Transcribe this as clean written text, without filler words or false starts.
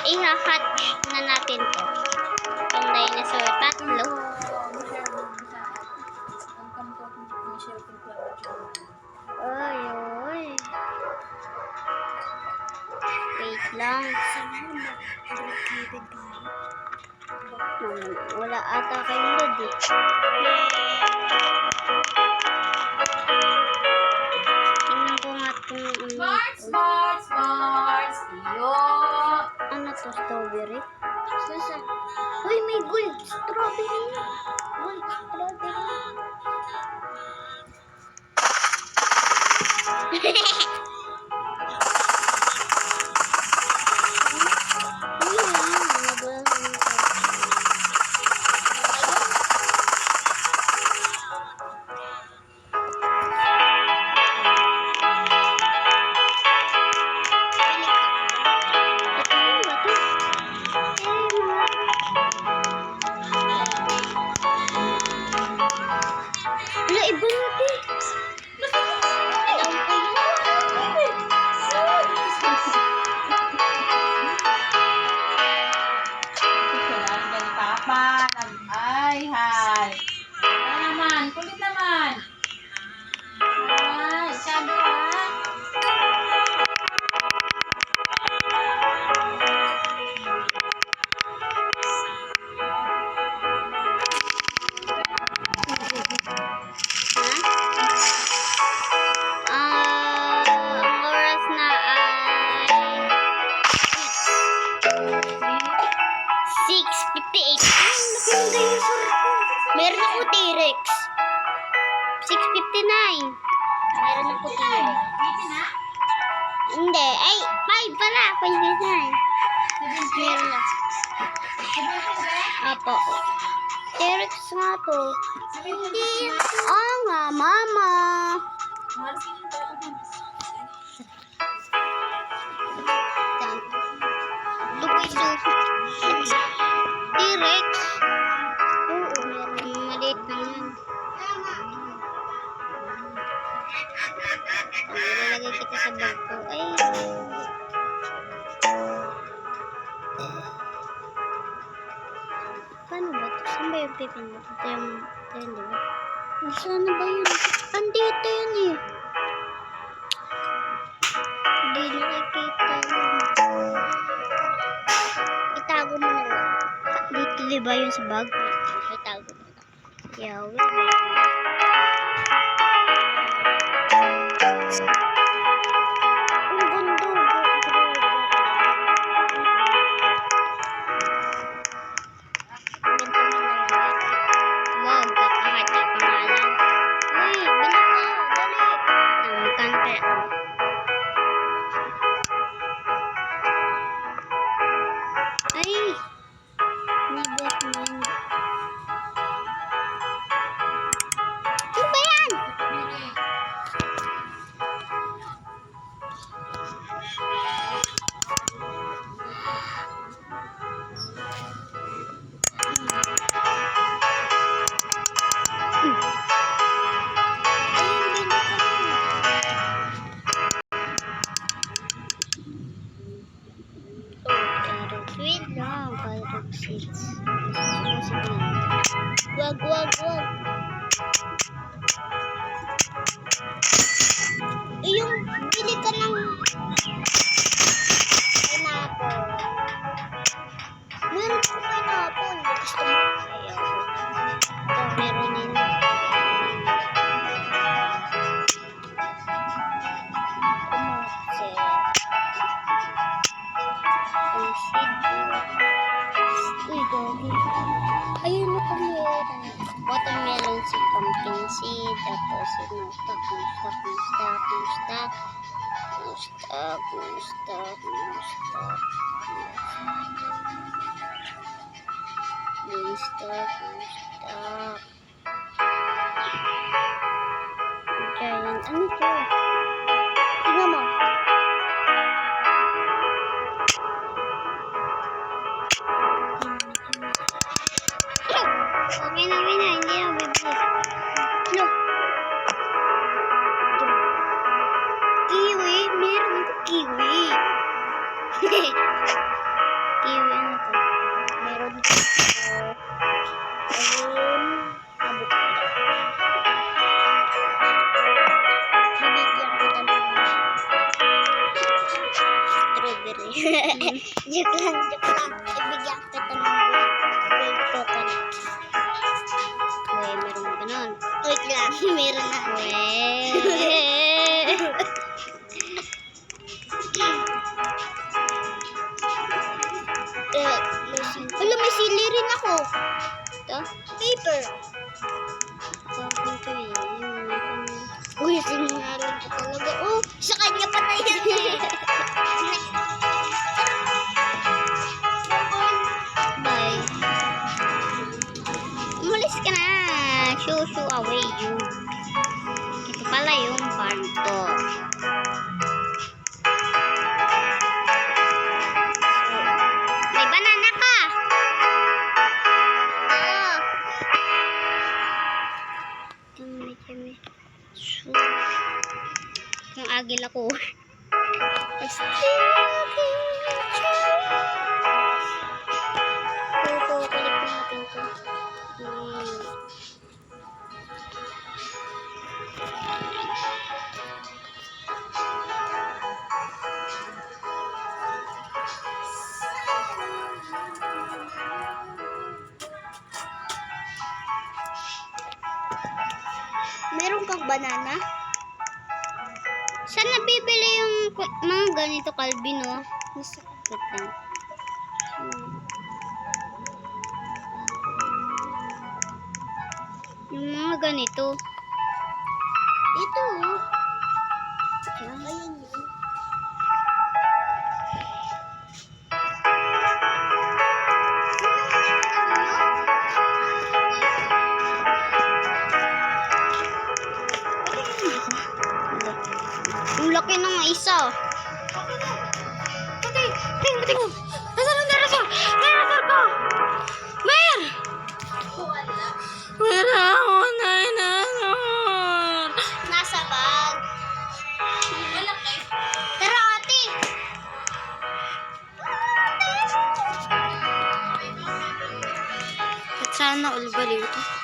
i-hatch na natin to. Itong dinosaur, tatlo. Oy, oy. Wait lang. Wala ata kayong load eh. Tingnan ko nga itong Smarts! Iyo! ano to, strawberry? Uy, may gold strawberry. Gold strawberry. Kulit naman. Ay, sabi Ang oras na ay 6:58. Meron ako T-Rex. 6:59. Meron ako T-Rex. Hindi. Ay, 5 pala. 5:59. Meron lang. Apo. T-Rex nga to. Hindi. Oo nga, mama. T-Rex. Oo, meron. Maliit lang yan. Ilalagay kita sa bag ko. Ay. Paano ba ito? Saan ba yung pipindot? Ito yung, di ba? Saan ba yun? Andito yun eh. Hindi nakikita yun. Itago mo na lang. Dito di ba yun sa bag? Itago mo na. Yawi. Wait lang, Carrot seeds. Wag. Yung bili ka ng pineapple. Meron ko pineapple. Gusto mo? Ayaw. Ito, meron yun. Ayun na kami. Watermelon seed, pumpkin seed, tapos stock. Giant, ano to? Tingnan mo. Okay na, hindi na bibili. No. Kiwi, meron ako kiwi. Joke lang, joke lang. Ibigyan kita ng gold coconut. Uy, meron ka nun. Wait lang, meron na. Hala, may sili rin ako. Ito? Paper. Bakit ko yun? Uy, sinungaling ko talaga. Oh, sa kanya pa na yan. Bye. Umalis ka na. Shoo away you. Ito pala yung farm to. So, may banana ka. Oh. Kami. So, yung agil ako. Kukulit natin to. Meron kang banana? Saan nabibili yung mga ganito, Calvin, no? Nasa Wait lang. Yung mga ganito. ito. Ayan yun. Yung laki ng isa. Pati. Nasaan ang dinosaur? Dinosaur ko! Mer! Wala ako na dinosaur. Nasa bag. Malaki. Tara, ate. At sana all baliw ito.